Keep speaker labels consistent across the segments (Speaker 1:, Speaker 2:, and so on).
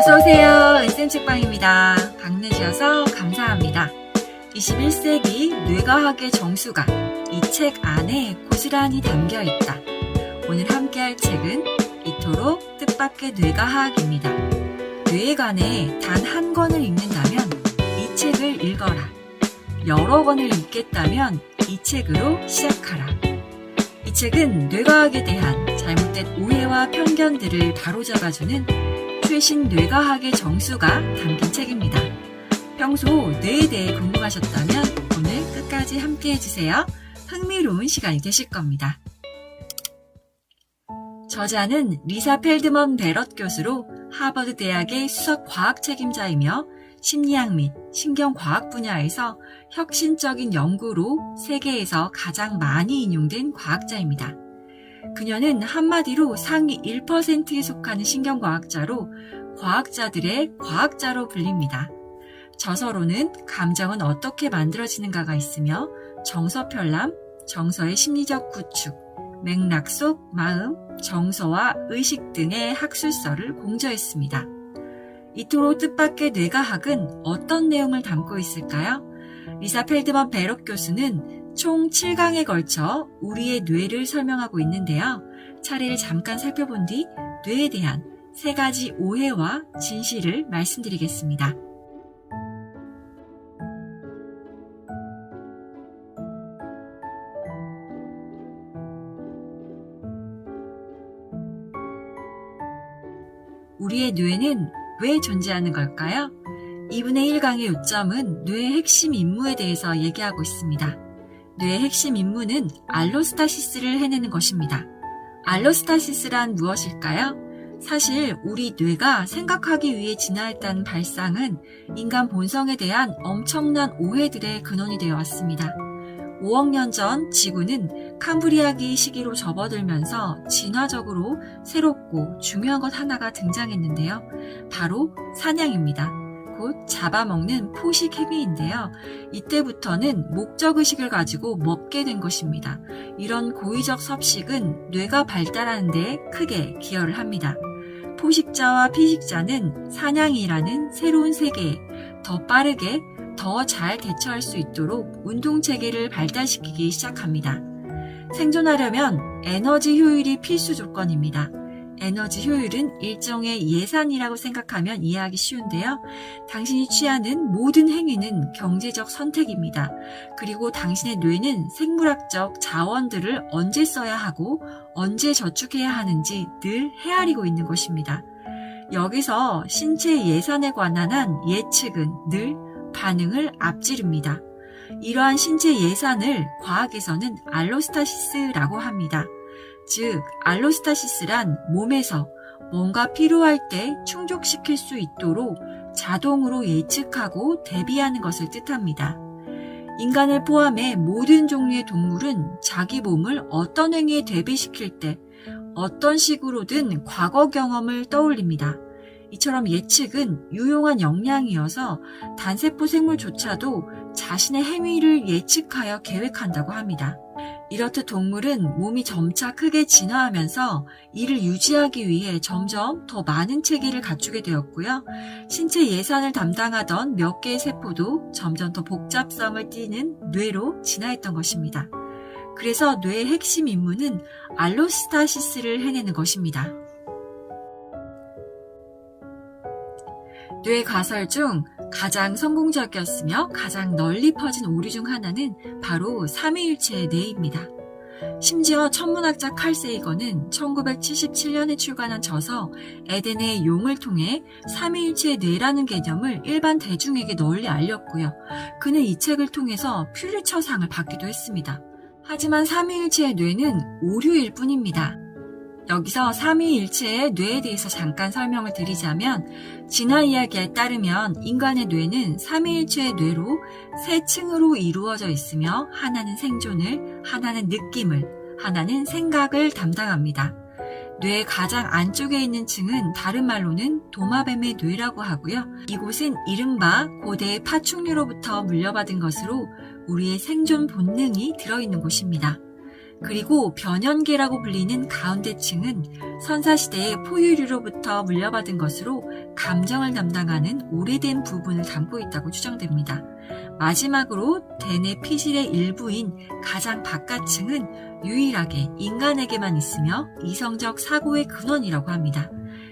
Speaker 1: 어서오세요. 은쌤 책방입니다. 방문해주셔서 감사합니다. 21세기 뇌과학의 정수가 이 책 안에 고스란히 담겨있다. 오늘 함께할 책은 이토록 뜻밖의 뇌과학입니다. 뇌에 관해 단 한 권을 읽는다면 이 책을 읽어라. 여러 권을 읽겠다면 이 책으로 시작하라. 이 책은 뇌과학에 대한 잘못된 오해와 편견들을 바로잡아주는 최신 뇌과학의 정수가 담긴 책입니다. 평소 뇌에 대해 궁금하셨다면 오늘 끝까지 함께 해주세요. 흥미로운 시간이 되실 겁니다. 저자는 리사 펠드먼 베럿 교수로 하버드 대학의 수석 과학 책임자이며 심리학 및 신경과학 분야에서 혁신적인 연구로 세계에서 가장 많이 인용된 과학자입니다. 그녀는 한마디로 상위 1%에 속하는 신경과학자로 과학자들의 과학자로 불립니다. 저서로는 감정은 어떻게 만들어지는가가 있으며 정서편람, 정서의 심리적 구축, 맥락 속 마음, 정서와 의식 등의 학술서를 공저했습니다. 이토록 뜻밖의 뇌과학은 어떤 내용을 담고 있을까요? 리사 펠드먼 베럿 교수는 총 7강에 걸쳐 우리의 뇌를 설명하고 있는데요. 차례를 잠깐 살펴본 뒤 뇌에 대한 3가지 오해와 진실을 말씀드리겠습니다. 우리의 뇌는 왜 존재하는 걸까요? 2분의 1강의 요점은 뇌의 핵심 임무에 대해서 얘기하고 있습니다. 뇌의 핵심 임무는 알로스타시스를 해내는 것입니다. 알로스타시스란 무엇일까요? 사실 우리 뇌가 생각하기 위해 진화했다는 발상은 인간 본성에 대한 엄청난 오해들의 근원이 되어 왔습니다. 5억 년 전 지구는 캄브리아기 시기로 접어들면서 진화적으로 새롭고 중요한 것 하나가 등장했는데요. 바로 사냥입니다. 곧 잡아먹는 포식 행위인데요. 이때부터는 목적의식을 가지고 먹게 된 것입니다. 이런 고의적 섭식은 뇌가 발달하는 데 크게 기여를 합니다. 포식자와 피식자는 사냥이라는 새로운 세계에 더 빠르게 더 잘 대처할 수 있도록 운동체계를 발달시키기 시작합니다. 생존하려면 에너지 효율이 필수 조건입니다. 에너지 효율은 일종의 예산이라고 생각하면 이해하기 쉬운데요. 당신이 취하는 모든 행위는 경제적 선택입니다. 그리고 당신의 뇌는 생물학적 자원들을 언제 써야 하고 언제 저축해야 하는지 늘 헤아리고 있는 것입니다. 여기서 신체 예산에 관한 한 예측은 늘 반응을 앞지릅니다. 이러한 신체 예산을 과학에서는 알로스타시스라고 합니다. 즉, 알로스타시스란 몸에서 뭔가 필요할 때 충족시킬 수 있도록 자동으로 예측하고 대비하는 것을 뜻합니다. 인간을 포함해 모든 종류의 동물은 자기 몸을 어떤 행위에 대비시킬 때 어떤 식으로든 과거 경험을 떠올립니다. 이처럼 예측은 유용한 역량이어서 단세포 생물조차도 자신의 행위를 예측하여 계획한다고 합니다. 이렇듯 동물은 몸이 점차 크게 진화하면서 이를 유지하기 위해 점점 더 많은 체계를 갖추게 되었고요. 신체 예산을 담당하던 몇 개의 세포도 점점 더 복잡성을 띠는 뇌로 진화했던 것입니다. 그래서 뇌의 핵심 임무는 알로스타시스를 해내는 것입니다. 뇌 가설 중 가장 성공적이었으며 가장 널리 퍼진 오류 중 하나는 바로 삼위일체의 뇌입니다. 심지어 천문학자 칼 세이건은 1977년에 출간한 저서 에덴의 용을 통해 삼위일체의 뇌라는 개념을 일반 대중에게 널리 알렸고요. 그는 이 책을 통해서 퓰리처상을 받기도 했습니다. 하지만 삼위일체의 뇌는 오류일 뿐입니다. 여기서 삼위일체의 뇌에 대해서 잠깐 설명을 드리자면 진화 이야기에 따르면 인간의 뇌는 삼위일체의 뇌로 3층으로 이루어져 있으며 하나는 생존을, 하나는 느낌을, 하나는 생각을 담당합니다. 뇌의 가장 안쪽에 있는 층은 다른 말로는 도마뱀의 뇌라고 하고요. 이곳은 이른바 고대의 파충류로부터 물려받은 것으로 우리의 생존 본능이 들어있는 곳입니다. 그리고 변연계라고 불리는 가운데 층은 선사시대의 포유류로부터 물려받은 것으로 감정을 담당하는 오래된 부분을 담고 있다고 추정됩니다. 마지막으로 대뇌 피질의 일부인 가장 바깥층은 유일하게 인간에게만 있으며 이성적 사고의 근원이라고 합니다.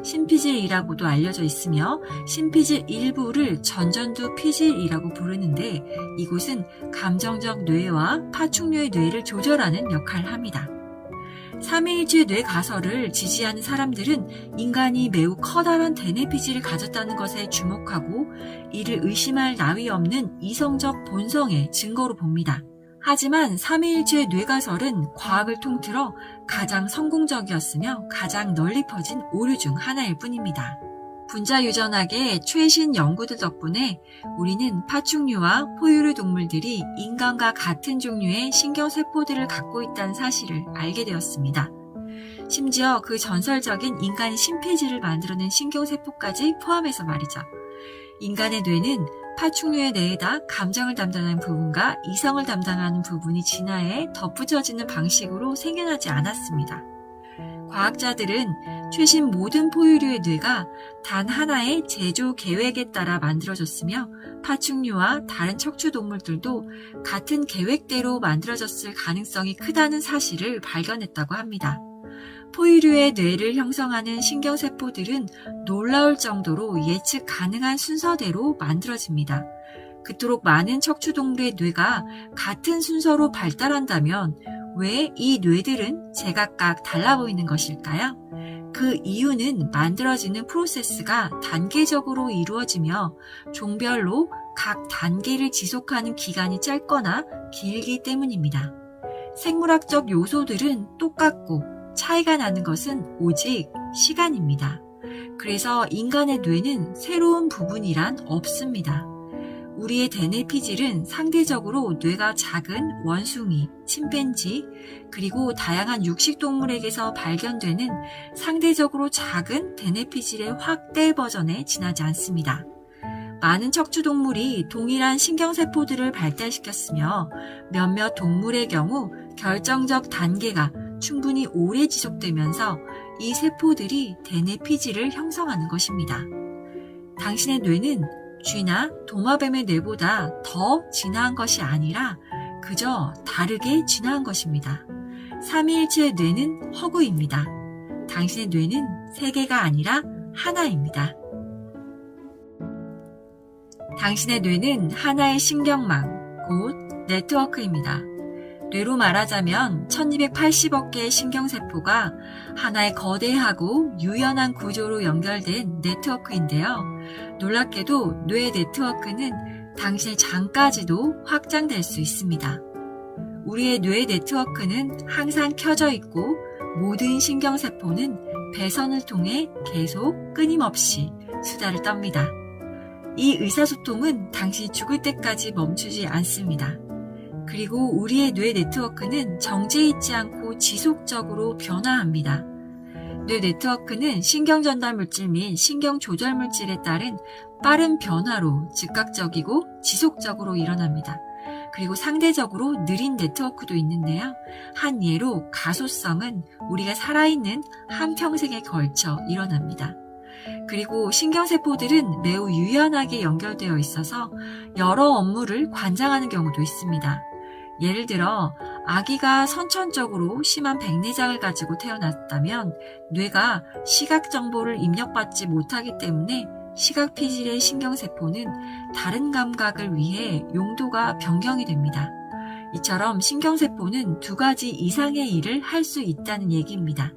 Speaker 1: 심피질이라고도 알려져 있으며 심피질 일부를 전전두 피질이라고 부르는데 이곳은 감정적 뇌와 파충류의 뇌를 조절하는 역할을 합니다. 삼위일체 뇌 가설을 지지하는 사람들은 인간이 매우 커다란 대뇌 피질을 가졌다는 것에 주목하고 이를 의심할 나위 없는 이성적 본성의 증거로 봅니다. 하지만 삼위일체 뇌가설은 과학을 통틀어 가장 성공적이었으며 가장 널리 퍼진 오류 중 하나일 뿐입니다. 분자유전학의 최신 연구들 덕분에 우리는 파충류와 포유류 동물들이 인간과 같은 종류의 신경세포들을 갖고 있다는 사실을 알게 되었습니다. 심지어 그 전설적인 인간의 심폐지를 만들어낸 신경세포까지 포함해서 말이죠. 인간의 뇌는 파충류의 뇌에다 감정을 담당하는 부분과 이성을 담당하는 부분이 진화해 덧붙여지는 방식으로 생겨나지 않았습니다. 과학자들은 최신 모든 포유류의 뇌가 단 하나의 제조 계획에 따라 만들어졌으며 파충류와 다른 척추동물들도 같은 계획대로 만들어졌을 가능성이 크다는 사실을 발견했다고 합니다. 포유류의 뇌를 형성하는 신경세포들은 놀라울 정도로 예측 가능한 순서대로 만들어집니다. 그토록 많은 척추동물의 뇌가 같은 순서로 발달한다면 왜 이 뇌들은 제각각 달라 보이는 것일까요? 그 이유는 만들어지는 프로세스가 단계적으로 이루어지며 종별로 각 단계를 지속하는 기간이 짧거나 길기 때문입니다. 생물학적 요소들은 똑같고 차이가 나는 것은 오직 시간입니다. 그래서 인간의 뇌는 새로운 부분이란 없습니다. 우리의 대뇌 피질은 상대적으로 뇌가 작은 원숭이, 침팬지, 그리고 다양한 육식동물에게서 발견되는 상대적으로 작은 대뇌 피질의 확대 버전에 지나지 않습니다. 많은 척추동물이 동일한 신경세포들을 발달시켰으며 몇몇 동물의 경우 결정적 단계가 충분히 오래 지속되면서 이 세포들이 대뇌 피질을 형성하는 것입니다. 당신의 뇌는 쥐나 도마뱀의 뇌보다 더 진화한 것이 아니라 그저 다르게 진화한 것입니다. 삼위일체의 뇌는 허구입니다. 당신의 뇌는 세 개가 아니라 하나입니다. 당신의 뇌는 하나의 신경망, 곧 네트워크입니다. 뇌로 말하자면 1280억 개의 신경세포가 하나의 거대하고 유연한 구조로 연결된 네트워크인데요. 놀랍게도 뇌 네트워크는 당신의 장까지도 확장될 수 있습니다. 우리의 뇌 네트워크는 항상 켜져 있고 모든 신경세포는 배선을 통해 계속 끊임없이 수다를 떱니다. 이 의사소통은 당신이 죽을 때까지 멈추지 않습니다. 그리고 우리의 뇌 네트워크는 정지해 있지 않고 지속적으로 변화합니다. 뇌 네트워크는 신경전달 물질 및 신경조절 물질에 따른 빠른 변화로 즉각적이고 지속적으로 일어납니다. 그리고 상대적으로 느린 네트워크도 있는데요. 한 예로 가소성은 우리가 살아있는 한평생에 걸쳐 일어납니다. 그리고 신경세포들은 매우 유연하게 연결되어 있어서 여러 업무를 관장하는 경우도 있습니다. 예를 들어 아기가 선천적으로 심한 백내장을 가지고 태어났다면 뇌가 시각 정보를 입력받지 못하기 때문에 시각 피질의 신경세포는 다른 감각을 위해 용도가 변경이 됩니다. 이처럼 신경세포는 두 가지 이상의 일을 할 수 있다는 얘기입니다.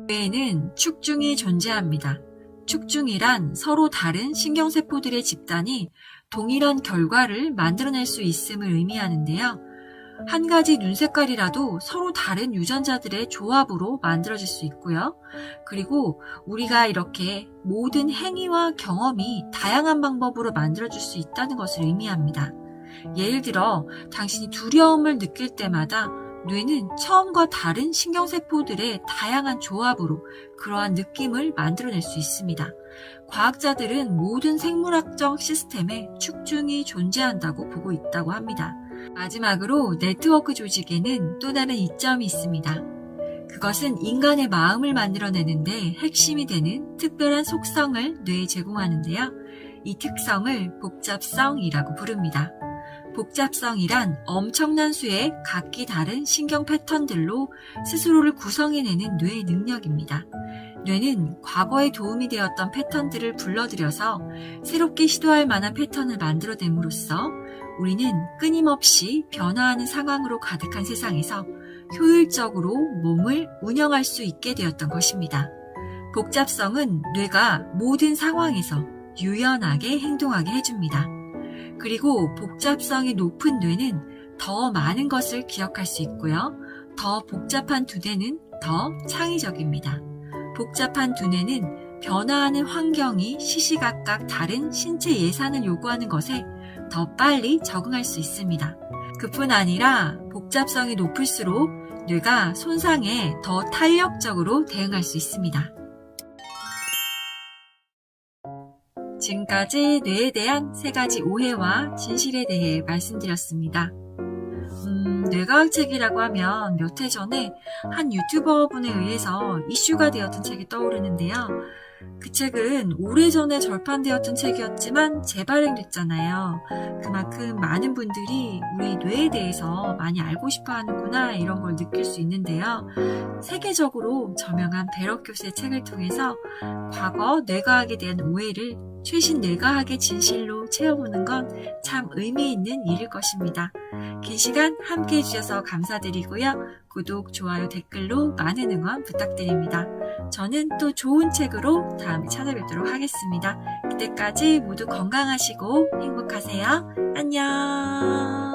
Speaker 1: 뇌에는 축중이 존재합니다. 축중이란 서로 다른 신경세포들의 집단이 동일한 결과를 만들어낼 수 있음을 의미하는데요. 한 가지 눈 색깔이라도 서로 다른 유전자들의 조합으로 만들어질 수 있고요. 그리고 우리가 이렇게 모든 행위와 경험이 다양한 방법으로 만들어질 수 있다는 것을 의미합니다. 예를 들어 당신이 두려움을 느낄 때마다 뇌는 처음과 다른 신경세포들의 다양한 조합으로 그러한 느낌을 만들어낼 수 있습니다. 과학자들은 모든 생물학적 시스템에 축중이 존재한다고 보고 있다고 합니다. 마지막으로 네트워크 조직에는 또 다른 이점이 있습니다. 그것은 인간의 마음을 만들어내는데 핵심이 되는 특별한 속성을 뇌에 제공하는데요. 이 특성을 복잡성이라고 부릅니다. 복잡성이란 엄청난 수의 각기 다른 신경 패턴들로 스스로를 구성해내는 뇌의 능력입니다. 뇌는 과거에 도움이 되었던 패턴들을 불러들여서 새롭게 시도할 만한 패턴을 만들어냄으로써 우리는 끊임없이 변화하는 상황으로 가득한 세상에서 효율적으로 몸을 운영할 수 있게 되었던 것입니다. 복잡성은 뇌가 모든 상황에서 유연하게 행동하게 해줍니다. 그리고 복잡성이 높은 뇌는 더 많은 것을 기억할 수 있고요. 더 복잡한 두뇌는 더 창의적입니다. 복잡한 두뇌는 변화하는 환경이 시시각각 다른 신체 예산을 요구하는 것에 더 빨리 적응할 수 있습니다. 그뿐 아니라 복잡성이 높을수록 뇌가 손상에 더 탄력적으로 대응할 수 있습니다. 지금까지 뇌에 대한 3가지 오해와 진실에 대해 말씀드렸습니다. 뇌과학 책이라고 하면 몇 해 전에 한 유튜버 분에 의해서 이슈가 되었던 책이 떠오르는데요. 그 책은 오래전에 절판되었던 책이었지만 재발행됐잖아요. 그만큼 많은 분들이 우리 뇌에 대해서 많이 알고 싶어 하는구나 이런 걸 느낄 수 있는데요. 세계적으로 저명한 베럭 교수의 책을 통해서 과거 뇌과학에 대한 오해를 최신 뇌과학의 진실로 채워보는 건 참 의미 있는 일일 것입니다. 긴 시간 함께 해주셔서 감사드리고요. 구독, 좋아요, 댓글로 많은 응원 부탁드립니다. 저는 또 좋은 책으로 다음에 찾아뵙도록 하겠습니다. 그때까지 모두 건강하시고 행복하세요. 안녕.